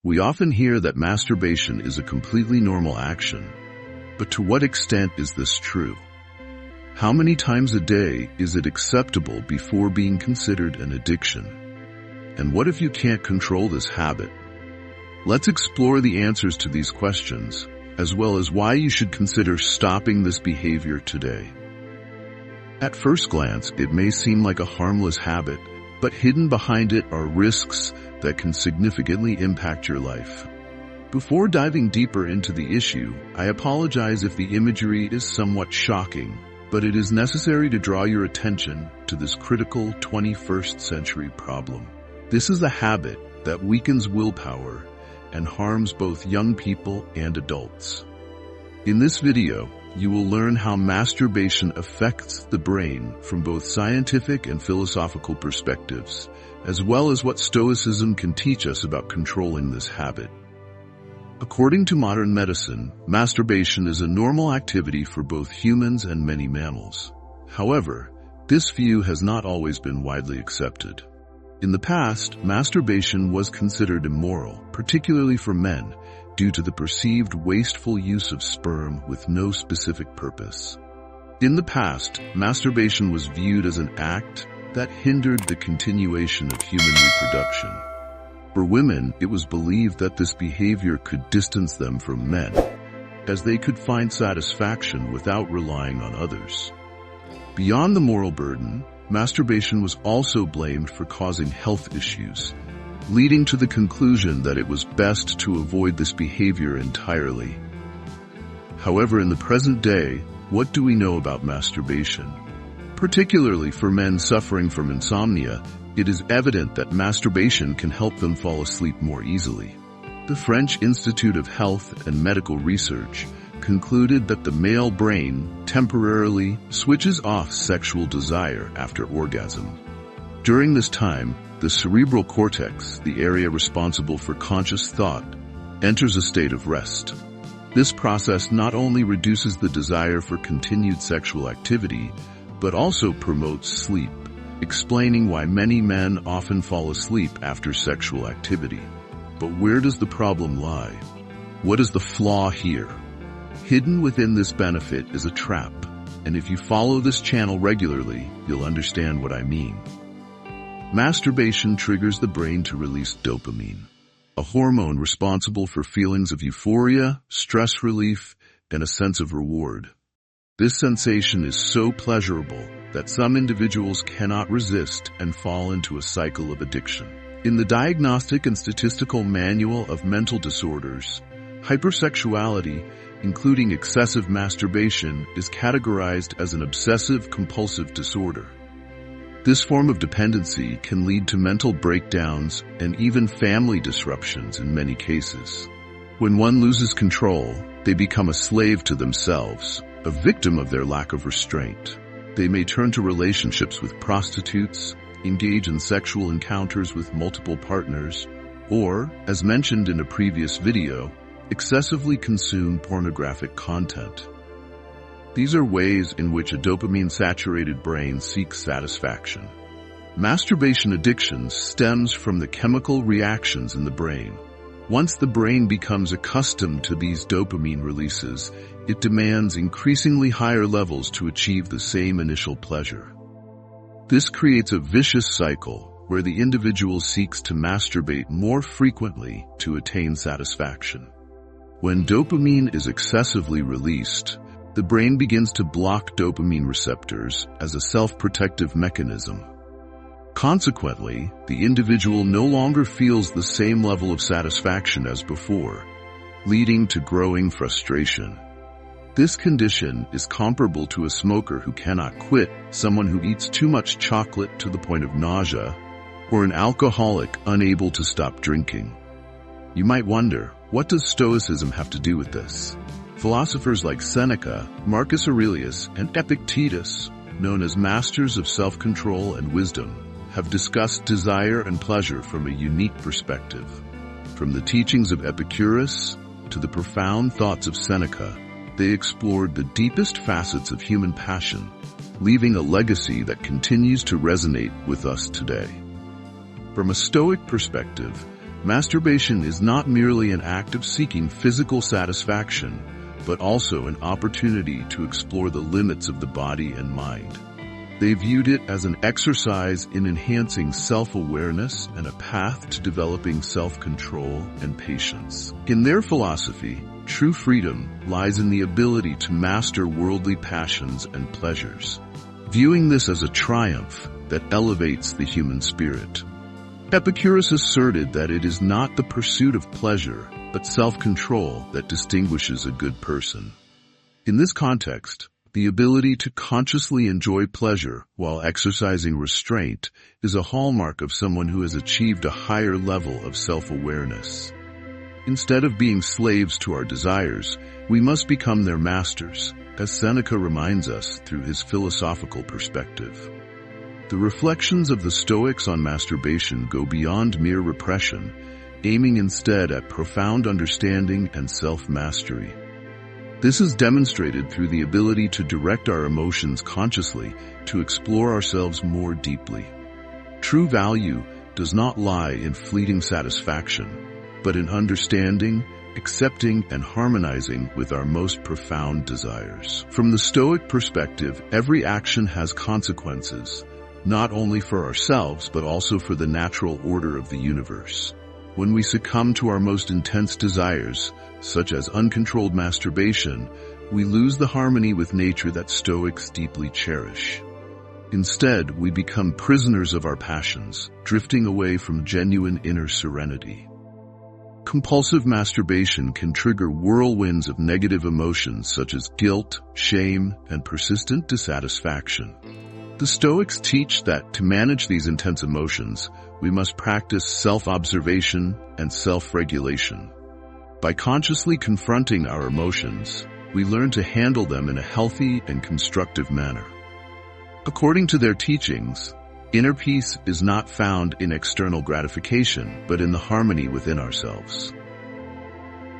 We often hear that masturbation is a completely normal action, but to what extent is this true? How many times a day is it acceptable before being considered an addiction? And what if you can't control this habit? Let's explore the answers to these questions, as well as why you should consider stopping this behavior today. At first glance, it may seem like a harmless habit, but hidden behind it are risks that can significantly impact your life. Before diving deeper into the issue, I apologize if the imagery is somewhat shocking, but it is necessary to draw your attention to this critical 21st century problem. This is a habit that weakens willpower and harms both young people and adults. In this video, you will learn how masturbation affects the brain from both scientific and philosophical perspectives, as well as what Stoicism can teach us about controlling this habit. According to modern medicine, masturbation is a normal activity for both humans and many mammals. However, this view has not always been widely accepted. In the past, masturbation was considered immoral, particularly for men, due to the perceived wasteful use of sperm with no specific purpose. In the past, masturbation was viewed as an act that hindered the continuation of human reproduction. For women, it was believed that this behavior could distance them from men, as they could find satisfaction without relying on others. Beyond the moral burden, masturbation was also blamed for causing health issues, leading to the conclusion that it was best to avoid this behavior entirely. However, in the present day, what do we know about masturbation? Particularly for men suffering from insomnia, it is evident that masturbation can help them fall asleep more easily. The French Institute of Health and Medical Research concluded that the male brain temporarily switches off sexual desire after orgasm. During this time, the cerebral cortex, the area responsible for conscious thought, enters a state of rest. This process not only reduces the desire for continued sexual activity, but also promotes sleep, explaining why many men often fall asleep after sexual activity. But where does the problem lie? What is the flaw here? Hidden within this benefit is a trap, and if you follow this channel regularly, you'll understand what I mean. Masturbation triggers the brain to release dopamine, a hormone responsible for feelings of euphoria, stress relief, and a sense of reward. This sensation is so pleasurable that some individuals cannot resist and fall into a cycle of addiction. In the Diagnostic and Statistical Manual of Mental Disorders, hypersexuality, including excessive masturbation, is categorized as an obsessive-compulsive disorder. This form of dependency can lead to mental breakdowns and even family disruptions in many cases. When one loses control, they become a slave to themselves, a victim of their lack of restraint. They may turn to relationships with prostitutes, engage in sexual encounters with multiple partners, or, as mentioned in a previous video, excessively consume pornographic content. These are ways in which a dopamine-saturated brain seeks satisfaction. Masturbation addiction stems from the chemical reactions in the brain. Once the brain becomes accustomed to these dopamine releases, it demands increasingly higher levels to achieve the same initial pleasure. This creates a vicious cycle where the individual seeks to masturbate more frequently to attain satisfaction. When dopamine is excessively released, the brain begins to block dopamine receptors as a self-protective mechanism. Consequently, the individual no longer feels the same level of satisfaction as before, leading to growing frustration. This condition is comparable to a smoker who cannot quit, someone who eats too much chocolate to the point of nausea, or an alcoholic unable to stop drinking. You might wonder, what does Stoicism have to do with this? Philosophers like Seneca, Marcus Aurelius, and Epictetus, known as masters of self-control and wisdom, have discussed desire and pleasure from a unique perspective. From the teachings of Epicurus to the profound thoughts of Seneca, they explored the deepest facets of human passion, leaving a legacy that continues to resonate with us today. From a Stoic perspective, Masturbation is not merely an act of seeking physical satisfaction, but also an opportunity to explore the limits of the body and mind. They viewed it as an exercise in enhancing self-awareness and a path to developing self-control and patience. In their philosophy, true freedom lies in the ability to master worldly passions and pleasures, viewing this as a triumph that elevates the human spirit. Epicurus asserted that it is not the pursuit of pleasure, but self-control that distinguishes a good person. In this context, the ability to consciously enjoy pleasure while exercising restraint is a hallmark of someone who has achieved a higher level of self-awareness. Instead of being slaves to our desires, we must become their masters, as Seneca reminds us through his philosophical perspective. The reflections of the Stoics on masturbation go beyond mere repression, aiming instead at profound understanding and self-mastery. This is demonstrated through the ability to direct our emotions consciously, to explore ourselves more deeply. True value does not lie in fleeting satisfaction, but in understanding, accepting, and harmonizing with our most profound desires. From the Stoic perspective, every action has consequences, not only for ourselves, but also for the natural order of the universe. When we succumb to our most intense desires, such as uncontrolled masturbation, we lose the harmony with nature that Stoics deeply cherish. Instead, we become prisoners of our passions, drifting away from genuine inner serenity. Compulsive masturbation can trigger whirlwinds of negative emotions such as guilt, shame, and persistent dissatisfaction. The Stoics teach that to manage these intense emotions, we must practice self-observation and self-regulation. By consciously confronting our emotions, we learn to handle them in a healthy and constructive manner. According to their teachings, inner peace is not found in external gratification, but in the harmony within ourselves.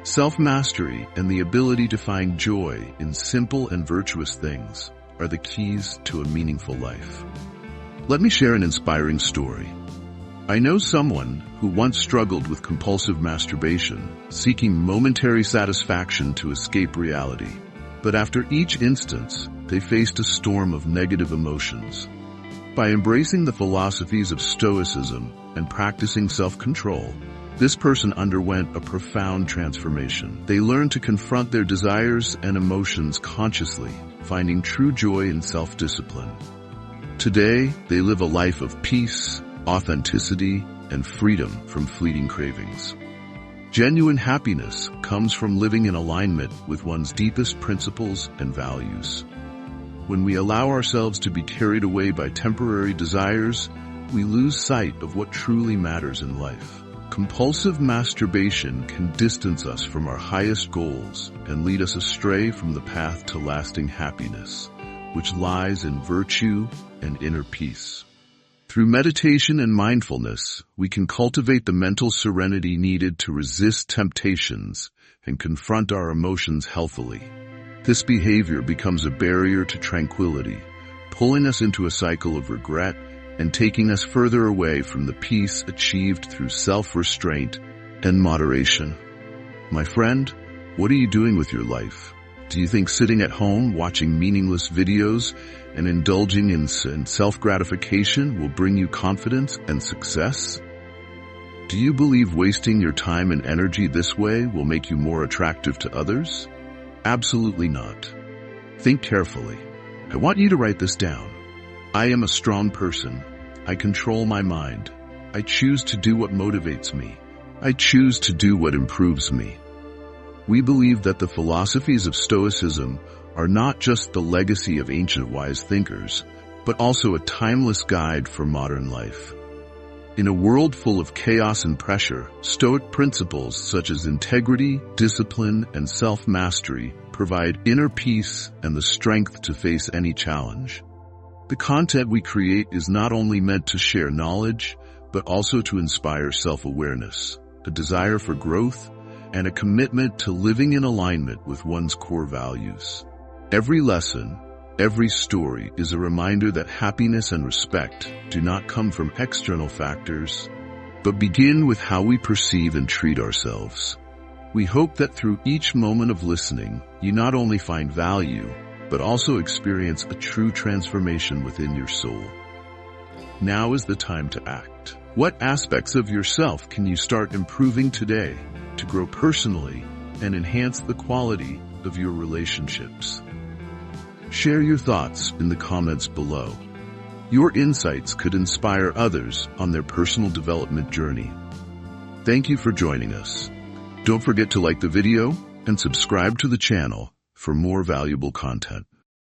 Self-mastery and the ability to find joy in simple and virtuous things are the keys to a meaningful life. Let me share an inspiring story. I know someone who once struggled with compulsive masturbation, seeking momentary satisfaction to escape reality. But after each instance, they faced a storm of negative emotions. By embracing the philosophies of Stoicism and practicing self-control, this person underwent a profound transformation. They learned to confront their desires and emotions consciously, finding true joy in self-discipline. Today, they live a life of peace, authenticity, and freedom from fleeting cravings. Genuine happiness comes from living in alignment with one's deepest principles and values. When we allow ourselves to be carried away by temporary desires, we lose sight of what truly matters in life. Compulsive masturbation can distance us from our highest goals and lead us astray from the path to lasting happiness, which lies in virtue and inner peace. Through meditation and mindfulness, we can cultivate the mental serenity needed to resist temptations and confront our emotions healthily. This behavior becomes a barrier to tranquility, pulling us into a cycle of regret and taking us further away from the peace achieved through self-restraint and moderation. My friend, what are you doing with your life? Do you think sitting at home watching meaningless videos and indulging in self-gratification will bring you confidence and success? Do you believe wasting your time and energy this way will make you more attractive to others? Absolutely not. Think carefully. I want you to write this down. I am a strong person. I control my mind. I choose to do what motivates me. I choose to do what improves me. We believe that the philosophies of Stoicism are not just the legacy of ancient wise thinkers, but also a timeless guide for modern life. In a world full of chaos and pressure, Stoic principles such as integrity, discipline, and self-mastery provide inner peace and the strength to face any challenge. The content we create is not only meant to share knowledge, but also to inspire self-awareness, a desire for growth, and a commitment to living in alignment with one's core values. Every lesson, every story is a reminder that happiness and respect do not come from external factors, but begin with how we perceive and treat ourselves. We hope that through each moment of listening, you not only find value, but also experience a true transformation within your soul. Now is the time to act. What aspects of yourself can you start improving today to grow personally and enhance the quality of your relationships? Share your thoughts in the comments below. Your insights could inspire others on their personal development journey. Thank you for joining us. Don't forget to like the video and subscribe to the channel for more valuable content.